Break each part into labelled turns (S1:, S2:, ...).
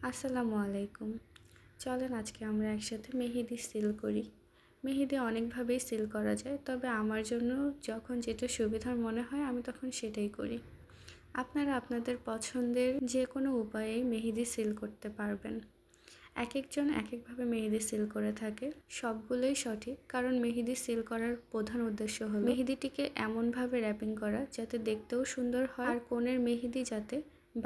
S1: আসসালামু আলাইকুম। চলেন আজকে আমরা একসাথে মেহেদি সিল করি। মেহেদি অনেকভাবেই সিল করা যায়, তবে আমার জন্য যখন যেটা সুবিধার মনে হয় আমি তখন সেটাই করি। আপনারা আপনাদের পছন্দের যে কোনো উপায়েই মেহেদি সিল করতে পারবেন। একেকজন একেকভাবে মেহেদি সিল করে থাকে, সবগুলোই সঠিক, কারণ মেহেদি সিল করার প্রধান উদ্দেশ্য হলো মেহেদিটিকে এমনভাবে র্যাপিং করা যাতে দেখতেও সুন্দর হয় আর কোণের মেহেদি যাতে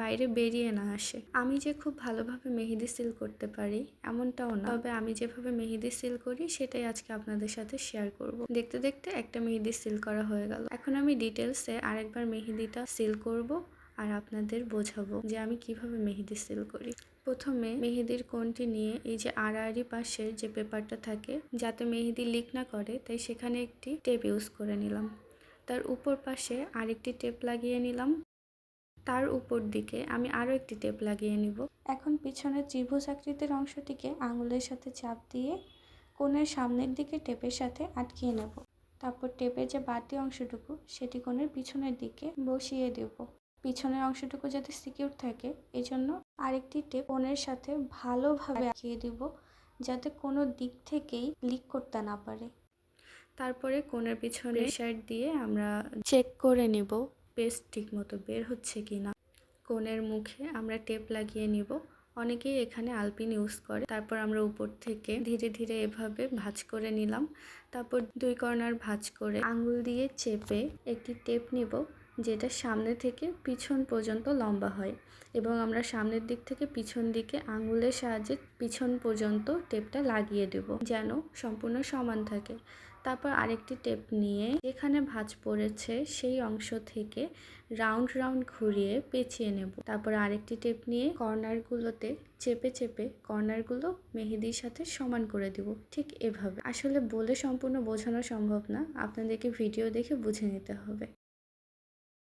S1: বাইরে বেরিয়ে না আসে। আমি যে খুব ভালোভাবে মেহেদি সিল করতে পারি এমনটাও না, তবে আমি যেভাবে মেহেদি সিল করি সেটাই আজকে আপনাদের সাথে শেয়ার করব। দেখতে দেখতে একটা মেহেদি সিল করা হয়ে গেল। এখন আমি ডিটেলসে আরেকবার মেহেদিটা সিল করব আর আপনাদের বোঝাবো যে আমি কিভাবে মেহেদি সিল করি। প্রথমে মেহেদির কোণটি নিয়ে এই যে আড়াআড়ি পাশের যে পেপারটা থাকে, যাতে মেহেদি লিক না করে তাই সেখানে একটি টেপ ইউজ করে নিলাম। তার উপর পাশে আরেকটি টেপ লাগিয়ে নিলাম। তার উপর দিকে আমি আরও একটি টেপ লাগিয়ে নিব। এখন পিছনের ত্রিভুজ আকৃতির অংশটিকে আঙুলের সাথে চাপ দিয়ে কোণের সামনের দিকে টেপের সাথে আটকিয়ে নেব। তারপর টেপের যে বাড়তি অংশটুকু সেটি কোণের পিছনের দিকে বসিয়ে দেব। পিছনের অংশটুকু যাতে সিকিউর থাকে এজন্য আরেকটি টেপ কোণের সাথে ভালোভাবে আটকিয়ে দিব, যাতে কোনো দিক থেকেই লিক করতে না পারে। তারপরে কোণের পিছনে প্রেসার দিয়ে আমরা চেক করে নিব পেস্ট ঠিকমতো বের হচ্ছে কিনা। কোণের মুখে আমরা টেপ লাগিয়ে নিব। অনেকেই এখানে আলপিন ইউজ করে। তারপর আমরা উপর থেকে ধীরে ধীরে এভাবে ভাঁজ করে নিলাম। তারপর দুই কর্নার ভাঁজ করে আঙুল দিয়ে চেপে একটি টেপ নিব, যেটা সামনে থেকে পিছন পর্যন্ত লম্বা হয়, এবং আমরা সামনের দিক থেকে পিছন দিকে আঙুলের সাহায্যে পিছন পর্যন্ত টেপটা লাগিয়ে দেব যেন সম্পূর্ণ সমান থাকে। তারপর আরেকটি টেপ নিয়ে যেখানে ভাঁজ পড়েছে সেই অংশ থেকে রাউন্ড রাউন্ড ঘুরিয়ে পেঁচিয়ে নেব। তারপর আরেকটি টেপ নিয়ে কর্নারগুলোতে চেপে চেপে কর্নারগুলো মেহেদির সাথে সমান করে দেব। ঠিক এভাবে। আসলে বলে সম্পূর্ণ বোঝানো সম্ভব না, আপনাদেরকে ভিডিও দেখে বুঝে নিতে হবে।